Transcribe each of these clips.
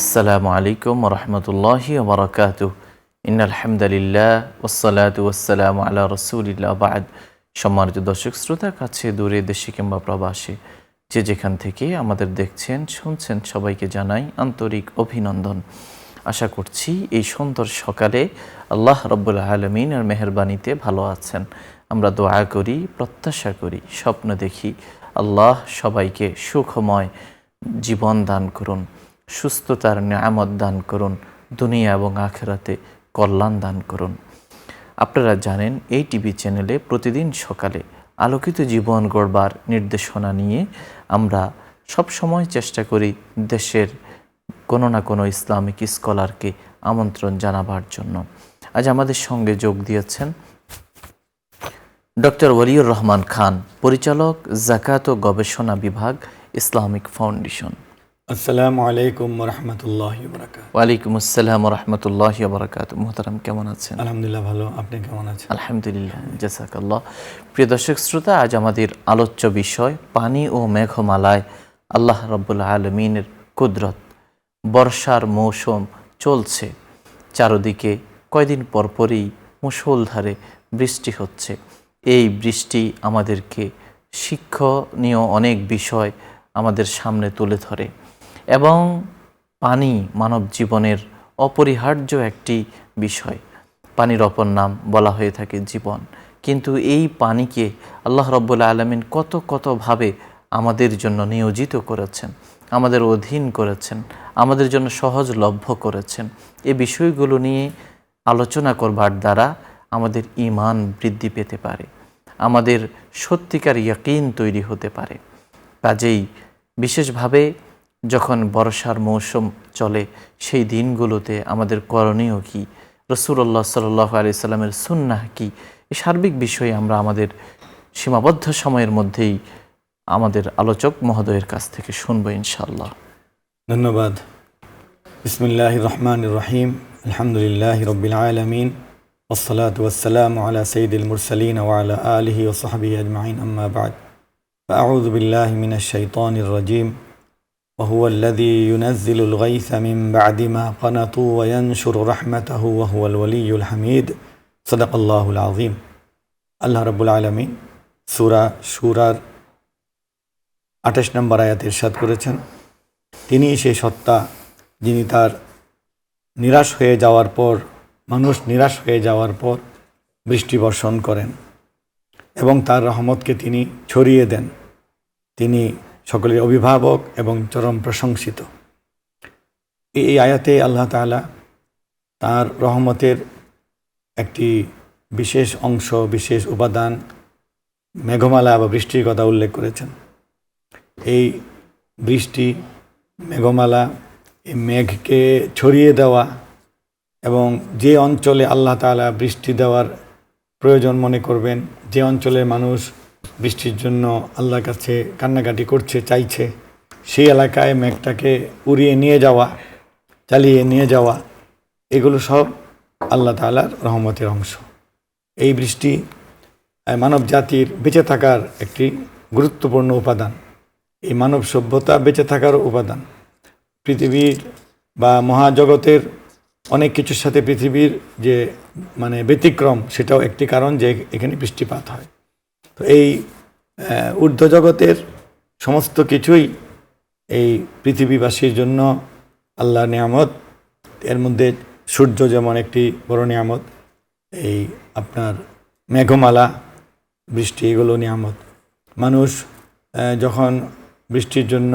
আসসালামু আলাইকুম ওরহমতুল্লাহি ওবরাকাতুহ। ইন্নাল হামদুলিল্লাহ ওয়াসসালাতু ওয়াসসালামু আলা রাসূলিল্লাহ বা'দ। সম্মানিত দর্শক শ্রোতা, কাছে দূরে, দেশে কিংবা প্রবাসে, যে যেখান থেকে আমাদের দেখছেন শুনছেন, সবাইকে জানাই আন্তরিক অভিনন্দন। আশা করছি এই সুন্দর সকালে আল্লাহ রাব্বুল আলামিনের মেহেরবানিতে ভালো আছেন। আমরা দোয়া করি, প্রত্যাশা করি, স্বপ্ন দেখি আল্লাহ সবাইকে সুখময় জীবন দান করুন, সুস্থতার নিয়ামত দান করুন, দুনিয়া এবং আখিরাতে কল্যাণ দান করুন। আপনারা জানেন এই টিভি চ্যানেলে প্রতিদিন সকালে আলোকিত জীবন গড়বার নির্দেশনা নিয়ে আমরা সব সময় চেষ্টা করি দেশের কোনো না কোনো ইসলামিক স্কলারকে আমন্ত্রণ জানাবার জন্য। আজ আমাদের সঙ্গে যোগ দিয়েছেন ডক্টর ওয়ালিউর রহমান খান, পরিচালক, যাকাত ও গবেষণা বিভাগ, ইসলামিক ফাউন্ডেশন। আসসালামু আলাইকুম ওরহমতুল্লাহি ওয়াবারাকাতুহু। ওয়ালাইকুম আসসালাম ওরহমতুল্লাহি ওবরাকাতুহু। মুহতারাম, কেমন আছেন? আলহামদুলিল্লাহ ভালো, আপনি কেমন আছেন? আলহামদুলিল্লাহ, জাযাকাল্লাহ। প্রিয় দর্শক শ্রোতা, আজ আমাদের আলোচ্য বিষয় পানি ও মেঘমালায় আল্লাহ রাব্বুল আলামিনের কুদরত। বর্ষার মৌসুম চলছে, চারদিকে কয়দিন পরপরই মুষলধারে বৃষ্টি হচ্ছে। এই বৃষ্টি আমাদেরকে শিক্ষণীয় অনেক বিষয় আমাদের সামনে তুলে ধরে এবং পানি মানব জীবনের অপরিহার্য একটি বিষয়। পানির অপর নাম বলা হয়ে থাকে জীবন। কিন্তু এই পানিকে আল্লাহ রাব্বুল আলামিন কতভাবে আমাদের জন্য নিয়োজিত করেছেন, আমাদের অধীন করেছেন, আমাদের জন্য সহজলভ্য করেছেন। এই বিষয়গুলো নিয়ে আলোচনা করবার দ্বারা আমাদের ঈমান বৃদ্ধি পেতে পারে, আমাদের সত্যিকার ইয়াকিন তৈরি হতে পারে। কাজেই বিশেষভাবে যখন বর্ষার মৌসুম চলে, সেই দিনগুলোতে আমাদের করণীয় কী, রাসূলুল্লাহ সাল্লাল্লাহু আলাইহি সাল্লামের সুন্নাহ কী, এই সার্বিক বিষয়ে আমরা আমাদের সীমাবদ্ধ সময়ের মধ্যেই আমাদের আলোচক মহোদয়ের কাছ থেকে শুনবো ইনশাআল্লাহ। ধন্যবাদ। বিসমিল্লাহির রহমানির রহিম। আলহামদুলিল্লাহি রাব্বিল আলামিন, ওয়াসসালাতু ওয়াসসালামু আলা সাইয়্যিদিল মুরসালিন ওয়া আলা আলিহি ওয়া সাহবিহি আজমাইন, আম্মা বা'দ। ফাআউযু বিল্লাহি মিনাশ শাইতানির রাজীম। ওয়া হুয়াল্লাযী ইউনাজ্জিলুল গায়সা মিন বা'দি মা কানাতু ওয়া ইয়ানশুরু রাহমাতাহু ওয়া হুয়াল ওয়ালিয়্যুল হামিদ। সাদাকাল্লাহুল আযীম। আল্লাহ রাব্বুল আলামিন সূরা শূরার 28 নম্বর আয়াতে ইরশাদ করেছেন, তিনি সেই সত্তা যিনি তার নিরাশ হয়ে যাওয়ার পর, মানুষ নিরাশ হয়ে যাওয়ার পর বৃষ্টি বর্ষণ করেন এবং তার রহমতকে তিনি ছড়িয়ে দেন। তিনি সকলের অভিভাবক এবং চরম প্রশংসিত। এই আয়াতে আল্লাহ তাআলা তার রহমতের একটি বিশেষ অংশ, বিশেষ উপাদান মেঘমালা বা বৃষ্টির কথা উল্লেখ করেছেন। এই বৃষ্টি, মেঘমালা, এই মেঘকে ছড়িয়ে দেওয়া এবং যে অঞ্চলে আল্লাহ তাআলা বৃষ্টি দেওয়ার প্রয়োজন মনে করবেন, যে অঞ্চলের মানুষ বৃষ্টির জন্য আল্লাহর কাছে কান্নাকাটি করছে, চাইছে, সেই এলাকায় মেঘটাকে উড়িয়ে নিয়ে যাওয়া, চালিয়ে নিয়ে যাওয়া, এগুলো সব আল্লাহ তাআলার রহমতের অংশ। এই বৃষ্টি মানব জাতির বেঁচে থাকার একটি গুরুত্বপূর্ণ উপাদান। এই মানব সভ্যতা বেঁচে থাকার উপাদান। পৃথিবীর বা মহাজগতের অনেক কিছুর সাথে পৃথিবীর যে ব্যতিক্রম, সেটাও একটি কারণ যে এখানে বৃষ্টিপাত হয়। তো এই ঊর্ধ্বজগতের সমস্ত কিছুই এই পৃথিবীবাসীর জন্য আল্লাহর নিয়ামত। এর মধ্যে সূর্য যেমন একটি বড় নিয়ামত, এই আপনার মেঘমালা, বৃষ্টি, এগুলো নিয়ামত। মানুষ যখন বৃষ্টির জন্য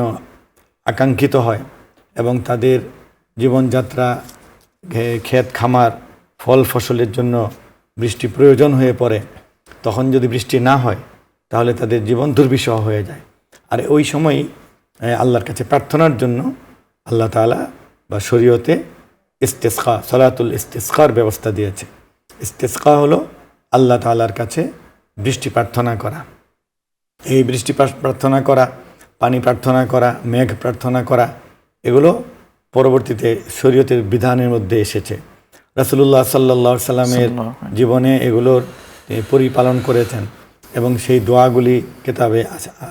আকাঙ্ক্ষিত হয় এবং তাদের জীবনযাত্রা, ক্ষেত খামার, ফল ফসলের জন্য বৃষ্টি প্রয়োজন হয়ে পড়ে, তখন যদি বৃষ্টি না হয় তাহলে তাদের জীবন দুর্বিষহ হয়ে যায়। আর ওই সময়ই আল্লাহর কাছে প্রার্থনার জন্য আল্লাহ তাআলা বা শরীয়তে ইস্তেসকা, সালাতুল ইস্তেসকার ব্যবস্থা দিয়েছে। ইস্তেসকা হলো আল্লাহ তাআলার কাছে বৃষ্টি প্রার্থনা করা। এই বৃষ্টি প্রার্থনা করা, পানি প্রার্থনা করা, মেঘ প্রার্থনা করা, এগুলো পরবর্তীতে শরীয়তের বিধানের মধ্যে এসেছে। রাসূলুল্লাহ সাল্লাল্লাহু আলাইহি সাল্লামের জীবনে এগুলোর পরিপালন করেছেন এবং সেই দোয়াগুলি কিতাবে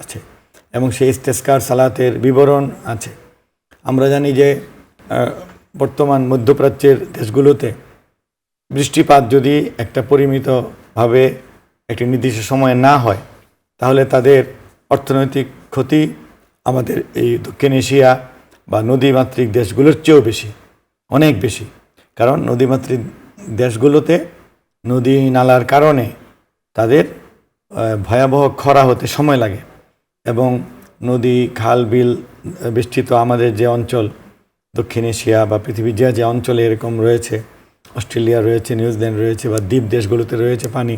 আছে এবং সেই ইস্তেসকার সালাতের বিবরণ আছে। আমরা জানি যে বর্তমান মধ্যপ্রাচ্যের দেশগুলোতে বৃষ্টিপাত যদি একটা পরিমিতভাবে একটি নির্দিষ্ট সময়ে না হয়, তাহলে তাদের অর্থনৈতিক ক্ষতি আমাদের এই দক্ষিণ এশিয়া বা নদীমাতৃক দেশগুলোর চেয়েও বেশি, অনেক বেশি। কারণ নদীমাতৃক দেশগুলোতে নদী নালার কারণে তাদের ভয়াবহ খরা হতে সময় লাগে, এবং নদী খাল বিল বেষ্টিত আমাদের যে অঞ্চল দক্ষিণ এশিয়া বা পৃথিবীর যে অঞ্চলে এরকম রয়েছে, অস্ট্রেলিয়া রয়েছে, নিউজিল্যান্ড রয়েছে বা দ্বীপ দেশগুলোতে রয়েছে পানি,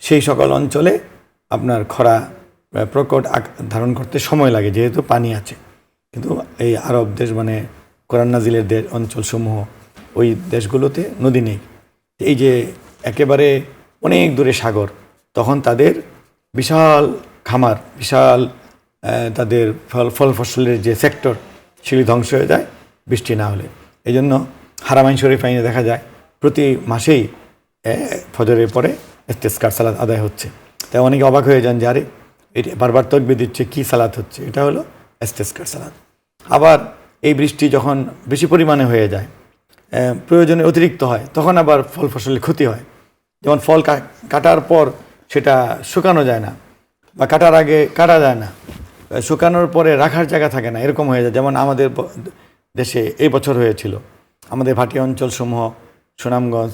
সেই সকল অঞ্চলে আপনার খরা প্রকট ধারণ করতে সময় লাগে যেহেতু পানি আছে। কিন্তু এই আরব দেশ মানে কোরআন নাজিলের দেশ অঞ্চলসমূহ, ওই দেশগুলোতে নদী নেই, এই যে একেবারে অনেক দূরে সাগর, তখন তাদের বিশাল খামার, বিশাল তাদের ফল ফসলের যে সেক্টর সেগুলি ধ্বংস হয়ে যায় বৃষ্টি না হলে। এই জন্য হারামাইন শরীফ আইনে দেখা যায় প্রতি মাসেই ফজরের পরে ইস্তেসকার সালাত আদায় হচ্ছে। তাই অনেকে অবাক হয়ে যান যে আরে এটা বারবার তকবীর দিচ্ছে, কী সালাত হচ্ছে? এটা হলো ইস্তেসকার সালাত। আবার এই বৃষ্টি যখন বেশি পরিমাণে হয়ে যায়, প্রয়োজনে অতিরিক্ত হয়, তখন আবার ফল ফসলের ক্ষতি হয়। যেমন ফল কাটার পর সেটা শুকানো যায় না, বা কাটার আগে কাটা যায় না, শুকানোর পরে রাখার জায়গা থাকে না, এরকম হয়ে যায়। যেমন আমাদের দেশে এই বছর হয়েছিল, আমাদের ভাটিয়া অঞ্চলসমূহ, সুনামগঞ্জ,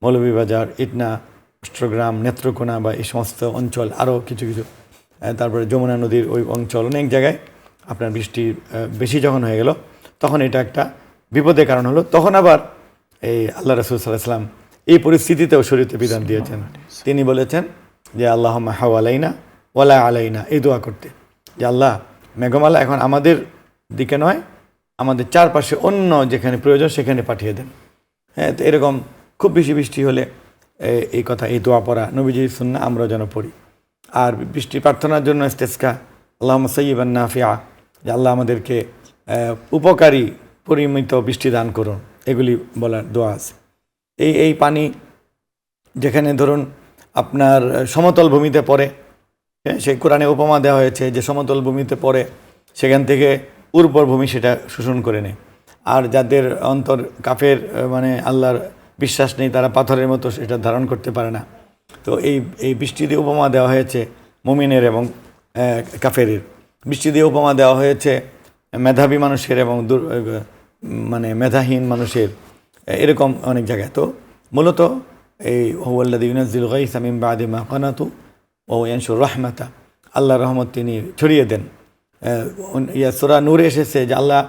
মৌলভীবাজার, ইটনা, অষ্টগ্রাম, নেত্রকোনা বা এই সমস্ত অঞ্চল, আরও কিছু কিছু, তারপরে যমুনা নদীর ওই অঞ্চল, অনেক জায়গায় আপনার বৃষ্টি বেশি যখন হয়ে গেল, তখন এটা একটা বিপদের কারণ হলো। তখন আবার এই আল্লাহ রাসূল সাল্লাল্লাহু আলাইহি ওয়াসাল্লাম এই পরিস্থিতিতেও শরীয়তে বিধান দিয়েছেন। তিনি বলেছেন যে আল্লাহুম্মা হাওয়ালাইনা ওয়ালা আলাইনা, এই দোয়া করতে যে আল্লাহ মেঘমালা এখন আমাদের দিকে নয়, আমাদের চারপাশে অন্য যেখানে প্রয়োজন সেখানে পাঠিয়ে দেন। হ্যাঁ, তো এরকম খুব বেশি বৃষ্টি হলে এই কথা, এই দোয়া পড়া নবীজির সুন্নাহ আমরা যেন পড়ি। আর বৃষ্টি প্রার্থনার জন্য ইস্তেসকা, আল্লাহুম্মা সাইয়্যিবান নাফিআ, যে আল্লাহ আমাদেরকে উপকারী পরিমিত বৃষ্টি দান করুন, এগুলি বলার দোয়া আছে। এই পানি যেখানে ধরুন আপনার সমতল ভূমিতে পড়ে, সেই কোরআনে উপমা দেওয়া হয়েছে যে সমতল ভূমিতে পড়ে সেখান থেকে উর্বর ভূমি সেটা শোষণ করে নেয়। আর যাদের অন্তর কাফের, মানে আল্লাহর বিশ্বাস নেই, তারা পাথরের মতো সেটা ধারণ করতে পারে না। তো এই বৃষ্টি দিয়ে উপমা দেওয়া হয়েছে মুমিনের এবং কাফেরের। বৃষ্টি দিয়ে উপমা দেওয়া হয়েছে মেধাবী মানুষের এবং মানে মেধাহীন মানুষের, এরকম অনেক জায়গায়। তো মূলত এই হুয়াল্লাযী ইউনাজ্জিলুল গায়সা মিন বা'দি মা কানাতু ওয়া ইয়ানশুর রাহমাতা, আল্লাহর রহমত তিনি ছড়িয়ে দেন। সূরা নূরে এসেছে যে আল্লাহ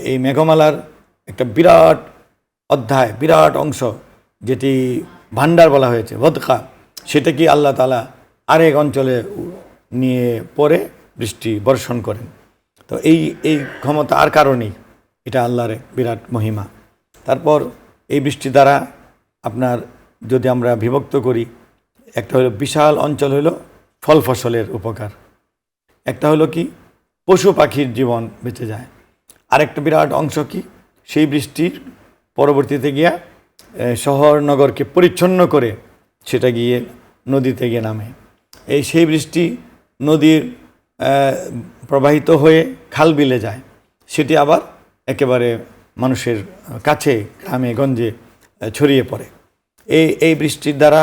এই মেঘমালার একটা বিরাট অধ্যায়, বিরাট অংশ, যেটি ভান্ডার বলা হয়েছে বদকা, সেটা কি আল্লাহ তাআলা আরেক অঞ্চলে নিয়ে পরে বৃষ্টি বর্ষণ করেন। তো এই ক্ষমতা আর কারণেই, এটা আল্লাহর বিরাট মহিমা। তারপর এই বৃষ্টি দ্বারা আপনার যদি আমরা বিভক্ত করি, একটা হলো বিশাল অঞ্চল হলো ফল ফসলের উপকার, একটা হলো কি পশু পাখির জীবন বেঁচে যায়, আরেকটা বিরাট অংশ কি সেই বৃষ্টির পরবর্তীতে গিয়া শহর নগরকে পরিচ্ছন্ন করে সেটা গিয়ে নদীতে গিয়ে নামে। সেই বৃষ্টি নদীর প্রবাহিত হয়ে খাল বিলে যায়, সেটি আবার একেবারে মানুষের কাছে গ্রামে গঞ্জে ছড়িয়ে পড়ে। এই বৃষ্টির দ্বারা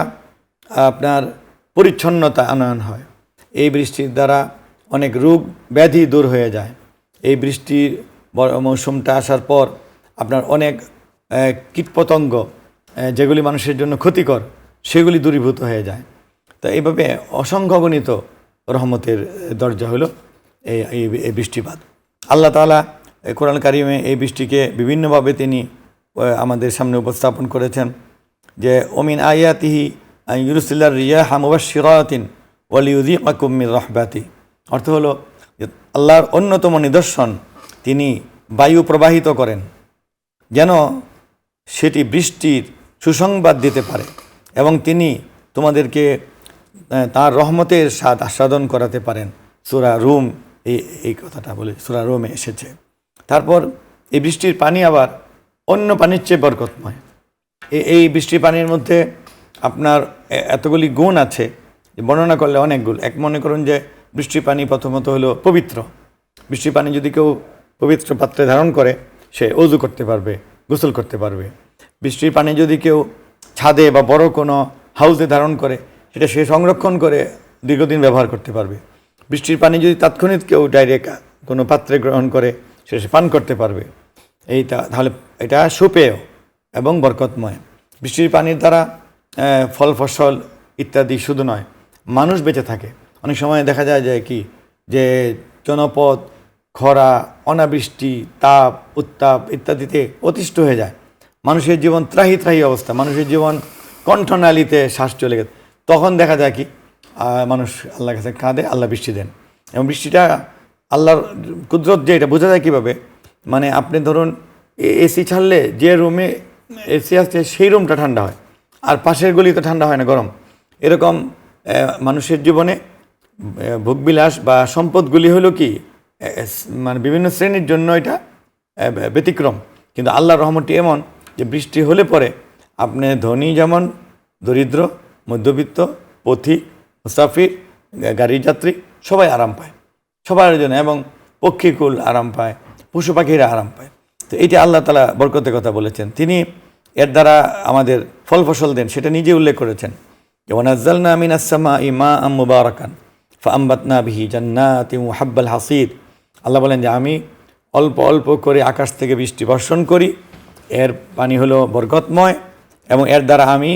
আপনার পরিচ্ছন্নতা আনয়ন হয়, এই বৃষ্টির দ্বারা অনেক রোগ ব্যাধি দূর হয়ে যায়। এই বৃষ্টির মৌসুমটা আসার পর আপনার অনেক কীটপতঙ্গ যেগুলি মানুষের জন্য ক্ষতিকর সেগুলি দূরীভূত হয়ে যায়। তো এইভাবে অসংখ্যগণিত রহমতের দরজা হলো এই বৃষ্টিপাত। আল্লাহ তাআলা কোরআন কারিমে এই বৃষ্টিকে বিভিন্নভাবে তিনি আমাদের সামনে উপস্থাপন করেছেন যে ওমিন আয়াতিহি ইউরসিলার রিয়াহা মুবাশশিরাতিন ওয়া লিয়ুযীকাকুম মির রাহমাতি, অর্থ হলো আল্লাহর অন্যতম নিদর্শন, তিনি বায়ু প্রবাহিত করেন যেন সেটি বৃষ্টির সুসংবাদ দিতে পারে, এবং তিনি তোমাদেরকে তার রহমতের স্বাদ আস্বাদন করাতে পারেন। সূরা রুম এই কথাটা বলে সূরা রুমে এসেছে। তারপর এই বৃষ্টির পানি আবার অন্য পানির চেয়ে বরকতময়। এই বৃষ্টির পানির মধ্যে আপনার এতগুলি গুণ আছে যে বর্ণনা করলে অনেকগুলো। এক মনে করুন যে বৃষ্টির পানি প্রথমত হলো পবিত্র। বৃষ্টির পানি যদি কেউ পবিত্র পাত্রে ধারণ করে সে ওযু করতে পারবে, গোসল করতে পারবে। বৃষ্টির পানি যদি কেউ ছাদে বা বড় কোনো হাউসে ধারণ করে, সেটা সে সংরক্ষণ করে দীর্ঘদিন ব্যবহার করতে পারবে। বৃষ্টির পানি যদি তাৎক্ষণিক কেউ ডাইরেক্ট কোনো পাত্রে গ্রহণ করে, সে পান করতে পারবে। এইটা তাহলে এটা সুপেয় এবং বরকতময়। বৃষ্টির পানির দ্বারা ফল ফসল ইত্যাদি শুধু নয়, মানুষ বেঁচে থাকে। অনেক সময় দেখা যায় যে জনপদ খরা, অনাবৃষ্টি, তাপ উত্তাপ ইত্যাদিতে অতিষ্ঠ হয়ে যায়। মানুষের জীবন ত্রাহি ত্রাহি অবস্থা, মানুষের জীবন কণ্ঠনালীতে শ্বাস চলে গেছে। তখন দেখা যায় কি মানুষ আল্লাহর কাছে কাঁদে, আল্লাহ বৃষ্টি দেন। এবং বৃষ্টিটা আল্লাহর কুদরত যে এটা বোঝা যায় কীভাবে, মানে আপনি ধরুন এসি ছাড়লে যে রুমে এসি আছে সেই রুমটা ঠান্ডা হয়, আর পাশের গলি তো ঠান্ডা হয় না, গরম। এরকম মানুষের জীবনে ভোগবিলাস বা সম্পদগুলি হলো কি মানে বিভিন্ন শ্রেণীর জন্য এটা ব্যতিক্রম। কিন্তু আল্লাহর রহমতটি এমন যে বৃষ্টি হলে পরে আপনি ধনী যেমন, দরিদ্র, মধ্যবিত্ত, পথিক, মুসাফির, গাড়ির যাত্রী সবাই আরাম পায়, সবার জন্য। এবং পক্ষীকুল আরাম পায়, পশু পাখিরা আরাম পায়। তো এইটা আল্লাহ তাআলা বরকতের কথা বলেছেন। তিনি এর দ্বারা আমাদের ফল ফসল দেন, সেটা নিজে উল্লেখ করেছেন। ওয়ানাজ্জালনা মিনাস সামাই মাআম মুবারাকান ফাআমবাতনা বিহি জান্নাতিন ওয়া হাব্বাল হাসীদ। আল্লাহ বলেন যে আমি অল্প অল্প করে আকাশ থেকে বৃষ্টি বর্ষণ করি, এর পানি হলো বরকতময়, এবং এর দ্বারা আমি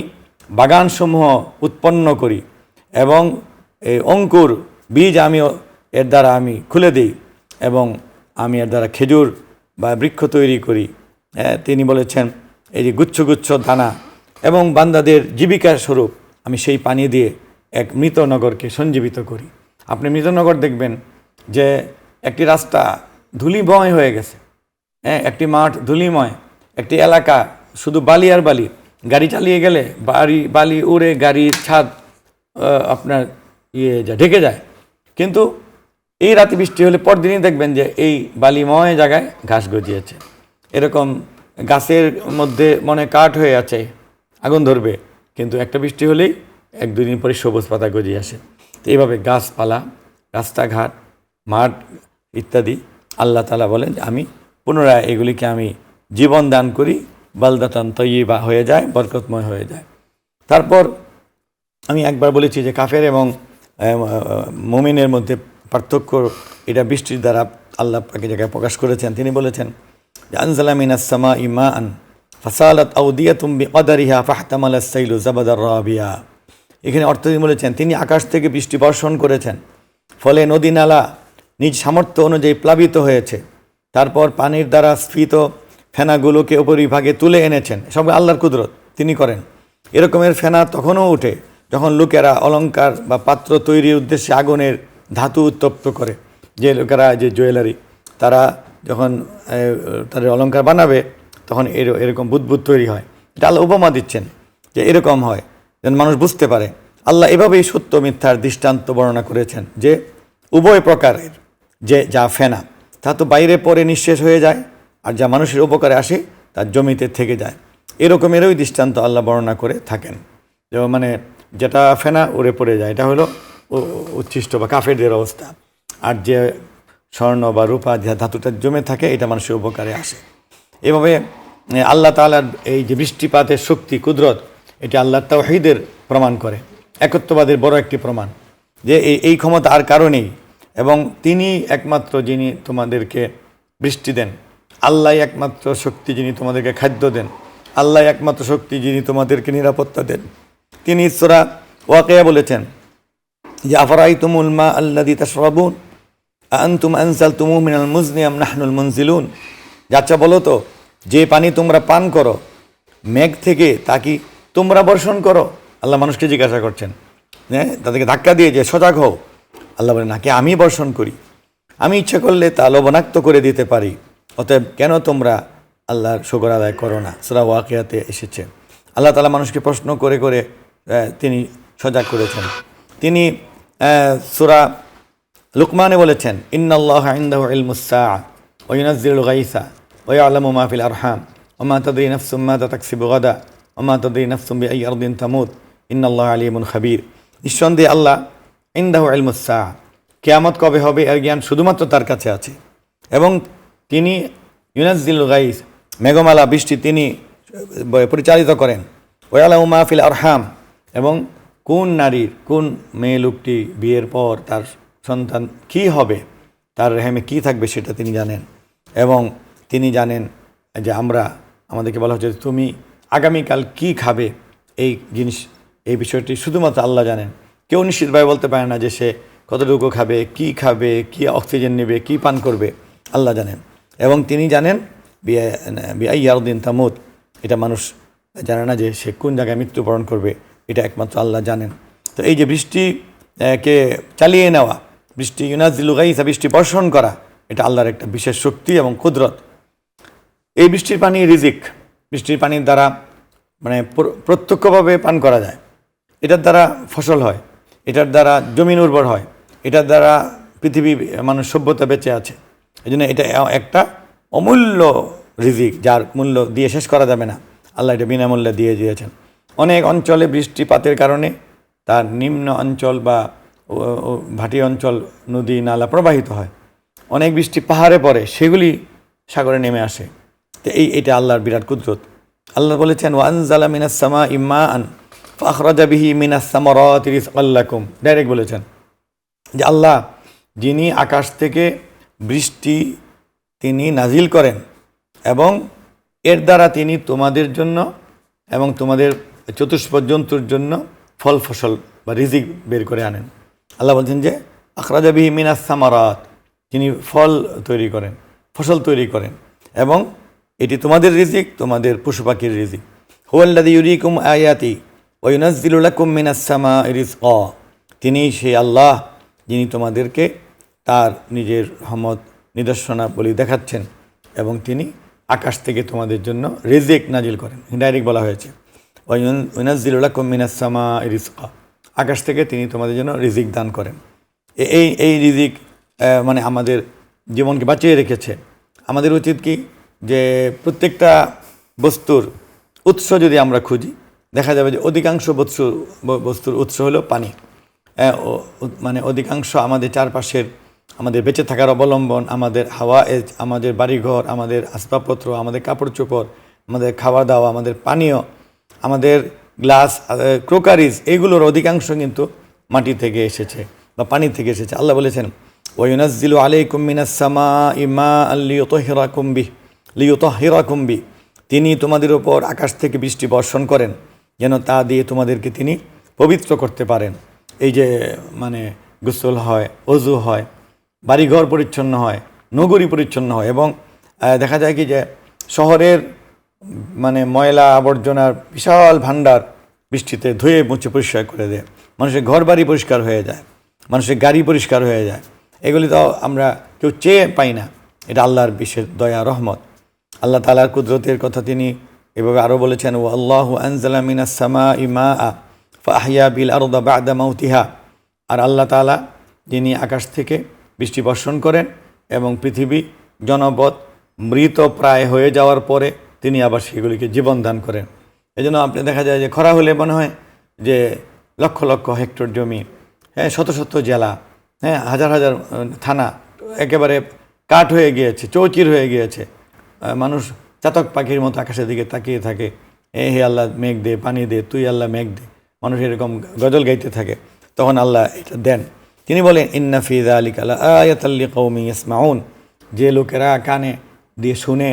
বাগানসমূহ উৎপন্ন করি, এবং এই অঙ্কুর বীজ এর দ্বারা আমি খুলে দিই, এবং আমি এর দ্বারা খেজুর বা বৃক্ষ তৈরি করি। তিনি বলেছেন এই যে গুচ্ছ গুচ্ছ দানা, এবং বান্দাদের জীবিকার স্বরূপ আমি সেই পানি দিয়ে এক মৃত নগরকে সঞ্জীবিত করি। আপনি মৃত নগর দেখবেন যে একটি রাস্তা ধূলিময় হয়ে গেছে, একটি মাঠ ধূলিময়, একটি এলাকা শুধু বালি আর বালি, গাড়ি চালিয়ে গেলে বালি উড়ে গাড়ির ছাদ আপনার ঢেকে যায়। কিন্তু এই রাতে বৃষ্টি হলে পরদিনই দেখবেন যে এই বালিময় জায়গায় ঘাস গজিয়েছে। এরকম গাছের মধ্যে মনে কাঠ হয়ে আছে, আগুন ধরবে, কিন্তু একটা বৃষ্টি হলেই এক দুই দিন পরে সবুজ পাতা গজিয়ে আসে। তো এইভাবে গাছপালা, রাস্তাঘাট, মাঠ ইত্যাদি আল্লাহ তাআলা বলেন যে আমি পুনরায় এগুলিকে আমি জীবন দান করি, বালদাতান তয়্যিবা হয়ে যায়, বরকতময় হয়ে যায়। তারপর আমি একবার বলেছি যে কাফের এবং মুমিনের মধ্যে পার্থক্য এটা বৃষ্টির দ্বারা আল্লাহ পাকের জায়গায় প্রকাশ করেছেন। তিনি বলেছেন যে আনজালা মিনাস সামাই মাআন ফাসালাত আওদিয়াতুম বিকদারিহা ফাহতামালাস সাইলু জাবাদার রাবিয়া। এখানে অর্থ তিনি বলেছেন তিনি আকাশ থেকে বৃষ্টি বর্ষণ করেছেন, ফলে নদী নালা নিজ সামর্থ্য অনুযায়ী প্লাবিত হয়েছে। তারপর পানির দ্বারা স্ফীত ফেনাগুলোকে উপরিভাগে তুলে এনেছেন। সব আল্লাহর কুদরত, তিনি করেন। এরকমের ফেনা তখনও ওঠে যখন লোকেরা অলংকার বা পাত্র তৈরির উদ্দেশ্যে আগুনের ধাতু উত্তপ্ত করে। যে লোকেরা যে জুয়েলারি, তারা যখন তাদের অলংকার বানাবে তখন এরকম বুদবুদ তৈরি হয়। এটা আল্লাহ উপমা দিচ্ছেন যে এরকম হয়, যেন মানুষ বুঝতে পারে। আল্লাহ এভাবেই সত্য মিথ্যার দৃষ্টান্ত বর্ণনা করেছেন যে উভয় প্রকারের যে যা ফেনা তা তো বাইরে পরে নিঃশেষ হয়ে যায়, আর যা মানুষের উপকারে আসে তার জমিতে থেকে যায়। এরকমেরই দৃষ্টান্ত আল্লাহ বর্ণনা করে থাকেন। যেমন মানে যেটা ফেনা উড়ে পড়ে যায়, এটা হলো উচ্ছিষ্ট বা কাফেরদের অবস্থা। আর যে স্বর্ণ বা রূপা যে ধাতুটা জমে থাকে, এটা মানুষের উপকারে আসে। এভাবে আল্লাহ তাআলার এই যে বৃষ্টিপাতের শক্তি, কুদরত, এটা আল্লাহ তাওহীদের প্রমাণ করে, একত্ববাদের বড় একটি প্রমাণ যে এই ক্ষমতা আর কারণেই। এবং তিনি একমাত্র যিনি তোমাদেরকে বৃষ্টি দেন, আল্লাহ একমাত্র শক্তি যিনি তোমাদেরকে খাদ্য দেন, আল্লাহ একমাত্র শক্তি যিনি তোমাদেরকে নিরাপত্তা দেন। তিনি সূরা ওয়াকিয়া বলেছেন যে আফরাইতুমুল মা আল্লাযী তাশরাবুন আনতুম আনজালতুমুহু মিনাল মুজনি আম নাহনুল মুনজিলুন। আচ্ছা বলো তো, যে পানি তোমরা পান করো মেঘ থেকে, তা কি তোমরা বর্ষণ করো? আল্লাহ মানুষকে জিজ্ঞাসা করছেন, হ্যাঁ, তাদেরকে ধাক্কা দিয়ে যে সজাগ হও। আল্লাহ বলেন নাকি আমি বর্ষণ করি, আমি ইচ্ছা করলে তা লবণাক্ত করে দিতে পারি, অতএব কেন তোমরা আল্লাহর শুকর আদায় করো না? সূরা ওয়াকিয়াতে এসেছে। আল্লাহ তাআলা মানুষকে প্রশ্ন করে করে তিনি সজাগ করেছেন। তিনি সূরা লুকমানে বলেছেন ইন্নাল্লাহা ইনদাহু ইলমুস সাআ ওয়া ইউনাজ্জিলুল গায়সা ওয়া ইয়ালামু মা ফিল আরহাম ওয়া মা তাদরি নাফসুম মাযা তাকসিবু গাদা ওয়া মা তাদরি নাফসুম বিআইয়ি আরদিন তামুত ইন্নাল্লাহা আলিমুন খাবীর। নিঃসন্দেহে আল্লাহ ইনদাহু ইলমুস সাআ, কিয়ামত কবে হবে এর জ্ঞান শুধুমাত্র তার কাছে আছে, এবং তিনি ইউনাজ্জিলুল গাইস, মেঘমালা বৃষ্টি তিনি পরিচালিত করেন। ওয়ালাউ মা ফিল আরহাম, এবং কোন নারীর, কোন মেয়ে লোকটি বিয়ের পর তার সন্তান কি হবে, তার রেহেমে কি থাকবে সেটা তিনি জানেন। এবং তিনি জানেন যে আমাদেরকে বলা হচ্ছে তুমি আগামীকাল কি খাবে, এই বিষয়টি শুধুমাত্র আল্লাহ জানেন। কেউ নিশ্চিতভাবে বলতে পারে না যে সে কতটুকু খাবে, কি অক্সিজেন নেবে, কি পান করবে, আল্লাহ জানেন। এবং তিনি জানেন বিআইয়ারদিন তামুত, এটা মানুষ জানে না যে সে কোন জায়গায় মৃত্যুবরণ করবে, এটা একমাত্র আল্লাহ জানেন। তো এই যে বৃষ্টিকে চালিয়ে নেওয়া, বৃষ্টি ইউনাজ্জিলুল গাইসা, বৃষ্টি বর্ষণ করা, এটা আল্লাহর একটা বিশেষ শক্তি এবং কুদরত। এই বৃষ্টির পানি রিজিক, বৃষ্টির পানির দ্বারা মানে প্রত্যক্ষভাবে পান করা যায়। এটার দ্বারা ফসল হয়, এটার দ্বারা জমিন উর্বর হয়, এটার দ্বারা পৃথিবী মানুষ সভ্যতা বেঁচে আছে। এই জন্য এটা একটা অমূল্য রিজিক, যার মূল্য দিয়ে শেষ করা যাবে না। আল্লাহ এটা বিনামূল্যে দিয়ে দিয়েছেন। অনেক অঞ্চলে বৃষ্টিপাতের কারণে তার নিম্ন অঞ্চল বা ভাটি অঞ্চল নদী নালা প্রবাহিত হয়। অনেক বৃষ্টি পাহাড়ে পড়ে, সেগুলি সাগরে নেমে আসে। তো এটা আল্লাহর বিরাট কুদরত। আল্লাহ বলেছেন ওয়ানজালা মিনাস সামাই মাআন ফাখরাজা বিহি মিনাস সামারাতি রিজকাল লাকুম, ডাইরেক্ট বলেছেন যে আল্লাহ যিনি আকাশ থেকে বৃষ্টি তিনি নাজিল করেন এবং এর দ্বারা তিনি তোমাদের জন্য এবং তোমাদের চতুষ্পদ জন্তুর জন্য ফল ফসল বা রিজিক বের করে আনেন। আল্লাহ বলছেন যে আখরাজা বিহি মিনাস সামারাত, তিনি ফল তৈরি করেন, ফসল তৈরি করেন, এবং এটি তোমাদের রিজিক, তোমাদের পশু পাখির রিজিক। হুয়াল্লাযী ইউরীকুম আয়াতি ওয়া ইউনাজ্জিলু লাকুম মিনাস সামাই রিজকা, তিনি সেই আল্লাহ যিনি তোমাদেরকে তার নিজের রহমত নিদর্শনাবলী দেখাচ্ছেন এবং তিনি আকাশ থেকে তোমাদের জন্য রিজিক নাজিল করেন। ডাইরেক্ট বলা হয়েছে ওয়া ইউনাজ্জিলু লাকুম মিনাস সামাই রিজকা, আকাশ থেকে তিনি তোমাদের জন্য রিজিক দান করেন। এই রিজিক মানে আমাদের জীবনকে বাঁচিয়ে রেখেছে। আমাদের উচিত কি যে প্রত্যেকটা বস্তুর উৎস যদি আমরা খুঁজি, দেখা যাবে যে অধিকাংশ বস্তুর উৎস হলো পানি। মানে অধিকাংশ আমাদের চারপাশের, আমাদের বেঁচে থাকার অবলম্বন, আমাদের হাওয়া, আমাদের বাড়িঘর, আমাদের আসবাবপত্র, আমাদের কাপড় চোপড়, আমাদের খাওয়া দাওয়া, আমাদের পানীয়, আমাদের গ্লাস, ক্রোকারিজ, এগুলোর অধিকাংশ কিন্তু মাটি থেকে এসেছে বা পানি থেকে এসেছে। আল্লাহ বলেছেন ওয়া ইউনাজ্জিলু আলাইকুম মিনাস সামাই মাআন লিইউতাহহিরাকুম বিহি, তিনি তোমাদের উপর আকাশ থেকে বৃষ্টি বর্ষণ করেন যেন তা দিয়ে তোমাদেরকে তিনি পবিত্র করতে পারেন। এই যে মানে গোসল হয়, ওযু হয়, বাড়িঘর পরিচ্ছন্ন হয়, নগরী পরিচ্ছন্ন হয়, এবং দেখা যায় কি যে শহরের মানে ময়লা আবর্জনার বিশাল ভাণ্ডার বৃষ্টিতে ধুয়ে মুছে পরিষ্কার করে দেয়। মানুষের ঘর বাড়ি পরিষ্কার হয়ে যায়, মানুষের গাড়ি পরিষ্কার হয়ে যায়। এগুলি তো আমরা কেউ চেয়ে পাই না, এটা আল্লাহর বিশেষ দয়া রহমত। আল্লাহ তাআলার কুদরতের কথা তিনি এভাবে আরও বলেছেন ওয়া আল্লাহু আনজালা মিনাস সামাই মাআ ফাআহইয়া বিল আরদা বা'দা মাউতিহা, আর আল্লাহ তাআলা যিনি আকাশ থেকে বৃষ্টি বর্ষণ করেন এবং পৃথিবী জনপদ মৃত প্রায় হয়ে যাওয়ার পরে তিনি আবার সেগুলিকে জীবন দান করেন। এই জন্য আপনি দেখা যায় যে খরা হলে মনে হয় যে লক্ষ লক্ষ হেক্টর জমি, হ্যাঁ, শত শত জেলা, হ্যাঁ, হাজার হাজার থানা একেবারে কাঠ হয়ে গিয়েছে, চৌচির হয়ে গিয়েছে। মানুষ চাতক পাখির মতো আকাশের দিকে তাকিয়ে থাকে, হে আল্লাহ মেঘ দে, পানি দে, তুই আল্লাহ মেঘ দে, মানুষ এরকম গজল গাইতে থাকে। তখন আল্লাহ এটা দেন। তিনি বলেন ইন্না ফি যালিকা লাআয়াতাল লিকাওমিন ইয়াসমাউন, যে লোকেরা কানে দিয়ে শুনে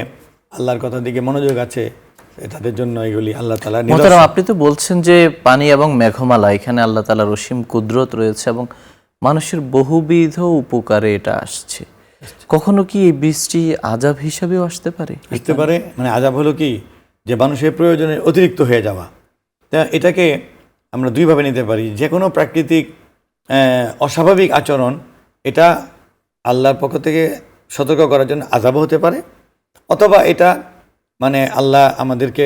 আল্লাহর কথার দিকে মনোযোগ আছে তাদের জন্য এগুলি আল্লাহ তাআলা নিদর্শন। আপনি তো বলছেন যে পানি এবং মেঘমালা, এখানে আল্লাহ তাআলার অসীম কুদরত রয়েছে এবং মানুষের বহুবিধ উপকারে এটা আসছে। কখনো কি এই বৃষ্টি আযাব হিসাবেও আসতে পারে? আসতে পারে। মানে আযাব হলো কি যে মানুষের প্রয়োজনে অতিরিক্ত হয়ে যাওয়া। তা এটাকে আমরা দুইভাবে নিতে পারি। যে কোনো প্রাকৃতিক অস্বাভাবিক আচরণ, এটা আল্লাহর পক্ষ থেকে সতর্ক করার জন্য আযাব হতে পারে, অথবা এটা মানে আল্লাহ আমাদেরকে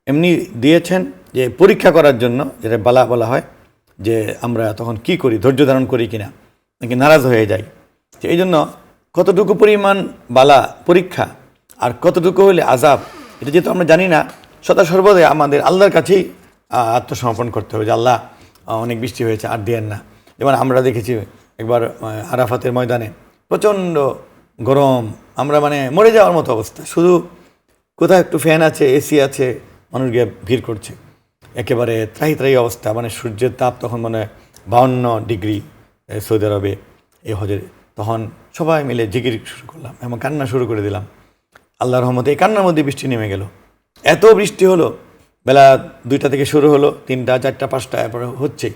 এমনি দিয়েছেন যে পরীক্ষা করার জন্য, যেটা বালা বলা হয়, যে আমরা তখন কি করি, ধৈর্য ধারণ করি কিনা, নাকি নারাজ হয়ে যাই। তো এই জন্য কতটুকু পরিমাণ বালা পরীক্ষা আর কতটুকু হলে আযাব, এটা যেহেতু আমরা জানি না, সদা সর্বদাই আমাদের আল্লাহর কাছেই আত্মসমর্পণ করতে হবে যে আল্লাহ অনেক বৃষ্টি হয়েছে, আর দিয়েন না। যেমন আমরা দেখেছি একবার আরাফাতের ময়দানে প্রচণ্ড গরম আমরা মানে মরে যাওয়ার মতো অবস্থা। শুধু কোথাও একটু ফ্যান আছে, এসি আছে, মানুষ গিয়ে ভিড় করছে, একেবারে ত্রাহি ত্রাহি অবস্থা। মানে সূর্যের তাপ তখন মানে 52 ডিগ্রি সৌদি আরবে এই হজে। তখন সবাই মিলে জিকির শুরু করলাম এবং কান্না শুরু করে দিলাম। আল্লাহর রহমতে এই কান্নার মধ্যে বৃষ্টি নেমে গেল। এত বৃষ্টি হলো, বেলা 2টা থেকে শুরু হলো, 3টা 4টা 5টা এরপরে হচ্ছে।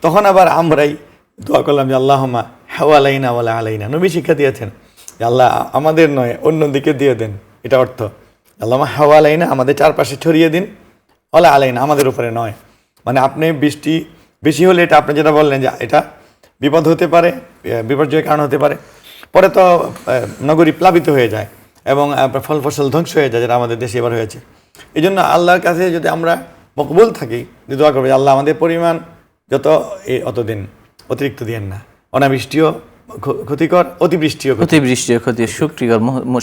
তখন আবার আমরাই দোয়া করলাম যে আল্লাহুম্মা হাওয়ালাইনা ওয়ালা আলাইনা। নবী শিক্ষা দিয়েছেন যে আল্লাহ আমাদের নয় অন্যদিকে দিয়ে দেন, এটা অর্থ। আল্লাহুম্মা হাওয়ালাইনা, আমাদের চারপাশে ছড়িয়ে দিন, ওয়ালা আলাইনা, আমাদের উপরে নয়। মানে আপনি বৃষ্টি বেশি হলে এটা আপনি যেটা বললেন যে এটা বিপদ হতে পারে, বিপর্যয়ের কারণ হতে পারে। পরে তো নগরী প্লাবিত হয়ে যায় এবং ফল ফসল ধ্বংস হয়ে যায়, যেটা আমাদের দেশে এবার হয়েছে। এই জন্য আল্লাহর কাছে যদি আমরা মকবুল থাকি, দোয়া করবো যে আল্লাহ আমাদের পরিমাণ যত অতদিন অতিরিক্ত দিয়েন না। অনাবৃষ্টিও ক্ষতিকর, অতিবৃষ্টিও ক্ষতি।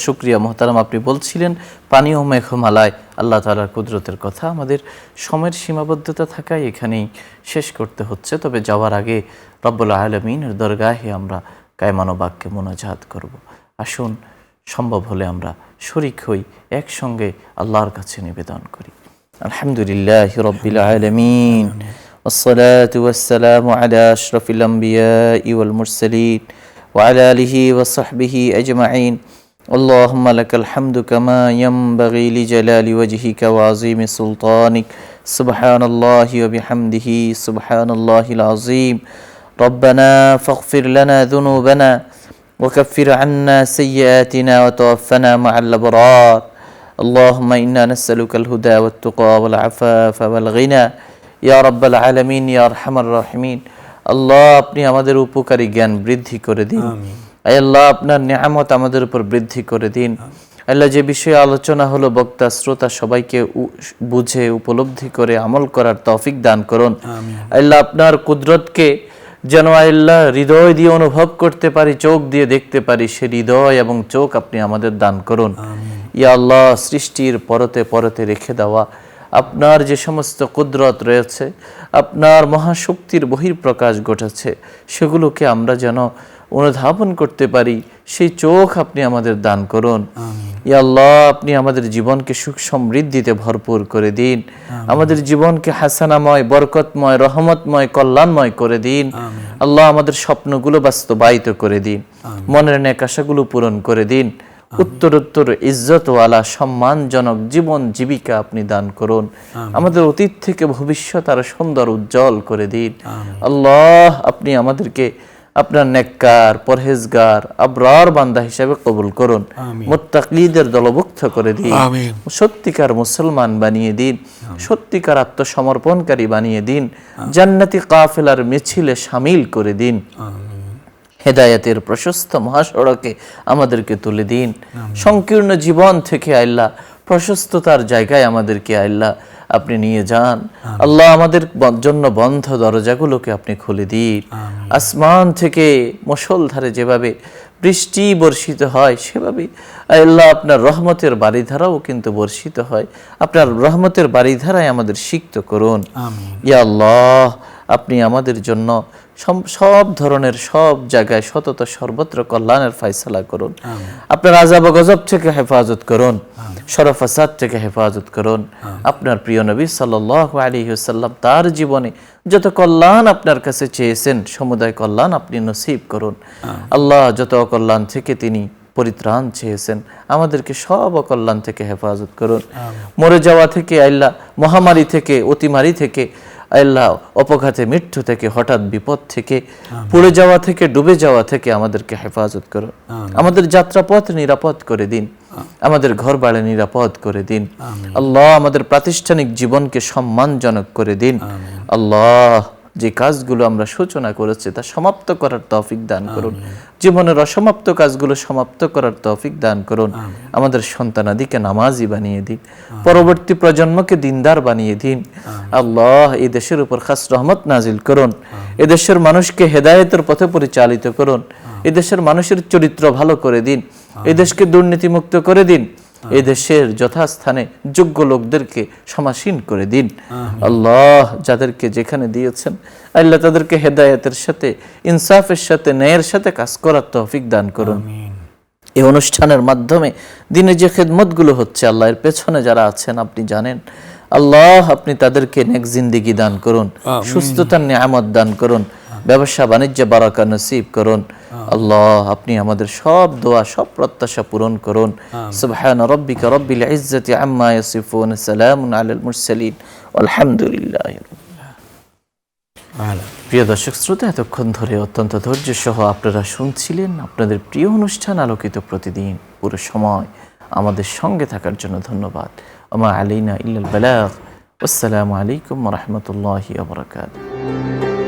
শুকরিয়া মোহতারাম, আপনি বলছিলেন পানি ও মেঘমালায় আল্লাহ তাআলার কুদরতের কথা। আমাদের সময়ের সীমাবদ্ধতা থাকায় এখানেই শেষ করতে হচ্ছে। তবে যাওয়ার আগে রব্বুল আলামিনের দরগাহে আমরা কায়মানো বাক্যে মোনাজাত করব। আসুন সম্ভব হলে আমরা শরীক হই, একসঙ্গে আল্লাহর কাছে নিবেদন করি। আলহামদুলিল্লাহি রাব্বিল আলামিন, والصلاة والسلام على أشرف الأنبياء والمرسلين وعلى آله وصحبه أجمعين. اللهم لك الحمد كما ينبغي لجلال وجهك وعظيم سلطانك. سبحان الله وبحمده سبحان الله العظيم. ربنا فاغفر لنا ذنوبنا وكفر عنا سيئاتنا وتوفنا مع الأبرار. اللهم إنا نسألك الهدى والتقى والعفاف والغنى ইয়া রাব্বাল আলামিন, ইয়া আরহামার রাহিমিন। আল্লাহ, আপনি আমাদের উপকারী জ্ঞান বৃদ্ধি করে দিন। আল্লাহ, আপনার নিয়ামত আমাদের উপর বৃদ্ধি করে দিন। আল্লাহ, যে বিষয়ে আলোচনা হলো, বক্তা শ্রোতা সবাইকে বুঝে উপলব্ধি করে আমল করার তৌফিক দান করুন। আল্লাহ, আপনার কুদরতকে যেন আল্লাহ হৃদয় দিয়ে অনুভব করতে পারি, চোখ দিয়ে দেখতে পারি, সে হৃদয় এবং চোখ আপনি আমাদের দান করুন। ইয়া আল্লাহ, সৃষ্টির পরতে পরতে রেখে দেওয়া আপনার যে সমস্ত কুদরত রয়েছে, আপনার মহাশক্তির বহিঃপ্রকাশ ঘটেছে, সেগুলোকে আমরা যেন অনুধাবন করতে পারি, সেই চোখ আপনি আমাদের দান করুন। ইয়া আল্লাহ, আপনি আমাদের জীবনকে সুখ সমৃদ্ধিতে ভরপুর করে দিন। আমাদের জীবনকে হাসানাময়, বরকতময়, রহমতময়, কল্যাণময় করে দিন। আল্লাহ, আমাদের স্বপ্নগুলো বাস্তবায়িত করে দিন। মনের নেক আশাগুলো পূরণ করে দিন। উত্তরোত্তর ইজ্জতওয়ালা সম্মানজনক জীবন জীবিকা আপনি দান করুন। আমাদের অতীত থেকে ভবিষ্যৎ আরো সুন্দর উজ্জ্বল করে দিন। আল্লাহ, আপনি আমাদেরকে আপনার নেককার, পরহেজগার, আবরার বান্দা হিসেবে কবুল করুন। মুত্তাকিদের দলভুক্ত করে দিন। সত্যিকার মুসলমান বানিয়ে দিন। সত্যিকার আত্মসমর্পণকারী বানিয়ে দিন। জান্নাতি কাফেলার মিছিলে শামিল করে দিন। হেদায়েতের প্রশস্ত মহাসড়কে আমাদেরকে তুলে দিন। সংকীর্ণ জীবন থেকে আল্লাহ প্রশস্ততার জায়গায় আমাদেরকে আল্লাহ আপনি নিয়ে যান। আল্লাহ, আমাদের জন্য বন্ধ দরজাগুলোকে আপনি খুলে দিন। আসমান থেকে মুষলধারে যেভাবে বৃষ্টি বর্ষিত হয়, সেভাবে আল্লাহ আপনার রহমতের বাড়িধারাও কিন্তু বর্ষিত হয়। আপনার রহমতের বাড়িধারায় আমাদের সিক্ত করুন। ইয়া আল্লাহ, আপনি আমাদের জন্য সব ধরনের, সব জায়গায় সতত সর্বত্র কল্যাণের ফয়সালা করুন। আপনার আযাব ও গজব থেকে হেফাজত করুন, শর ফাসাদ থেকে হেফাজত করুন। আপনার প্রিয় নবী সাল্লাল্লাহু আলাইহি ওয়াসাল্লাম তার জীবনে যত কল্যাণ আপনার কাছে চেয়েছেন, সমুদায় কল্যাণ আপনি নসিব করুন। আল্লাহ, যত অকল্যাণ থেকে তিনি পরিত্রাণ চেয়েছেন, আমাদেরকে সব অকল্যাণ থেকে হেফাজত করুন। মরে যাওয়া থেকে আল্লাহ, মহামারী থেকে, অতিমারি থেকে আল্লাহ, অপঘাতে মৃত্যু থেকে, হঠাৎ বিপদ থেকে, পড়ে যাওয়া থেকে, ডুবে যাওয়া থেকে আমাদেরকে হেফাজত করুন। আমাদের যাত্রাপথ নিরাপদ করে দিন। আমাদের ঘর বাড়ি নিরাপদ করে দিন। আল্লাহ, আমাদের প্রাতিষ্ঠানিক জীবনকে সম্মানজনক করে দিন। আল্লাহ, যে কাজগুলো আমরা সূচনা করেছি তা সমাপ্ত করার তৌফিক দান করুন। জীবনের অসমাপ্ত কাজগুলো সমাপ্ত করার তৌফিক দান করুন। আমাদের সন্তানাদিকে নামাজি বানিয়ে দিন। পরবর্তী প্রজন্মকে দিনদার বানিয়ে দিন। আল্লাহ, এই দেশের উপর খাস রহমত নাজিল করুন। এই দেশের মানুষকে হেদায়েতের পথে পরিচালিত করুন। এই দেশের মানুষের চরিত্র ভালো করে দিন। এই দেশকে দুর্নীতিমুক্ত করে দিন। এই দেশের যথাস্থানে যোগ্য লোকদেরকে সমাসীন করে দিন। আল্লাহ, যাদেরকে যেখানে দিয়েছেন আল্লাহ, তাদেরকে হেদায়েতের সাথে, ইনসাফের সাথে, ন্যায়ের সাথে কাজ করার তৌফিক দান করুন। এই অনুষ্ঠানের মাধ্যমে দিনে যে খেদমতগুলো হচ্ছে আল্লাহ, এর পেছনে যারা আছেন আপনি জানেন। আল্লাহ, আপনি তাদেরকে নেক জিন্দেগি দান করুন, সুস্থতার নিয়ামত দান করুন, ব্যবসা বাণিজ্য বারাকা নসিব করুন। আল্লাহ, আপনি আমাদের সব দোয়া, সব প্রত্যাশা পূরণ করুন। সুবহান রাব্বিকা রাব্বিল ইজ্জাতি আম্মা ইয়াসিফুন, সালামুন আলাল মুরসালিন, আলহামদুলিল্লাহি রাব্বিল আলামিন। প্রিয় দর্শক শ্রোতা, এতক্ষণ ধরে অত্যন্ত ধৈর্য সহ আপনারা শুনছিলেন আপনাদের প্রিয় অনুষ্ঠান আলোকিত প্রতিদিন। পুরো সময় আমাদের সঙ্গে থাকার জন্য ধন্যবাদ। ওমা আলাইনা ইল্লাল বালাগ। আসসালামু আলাইকুম ওয়া রাহমাতুল্লাহি ওয়া বারাকাতুহু।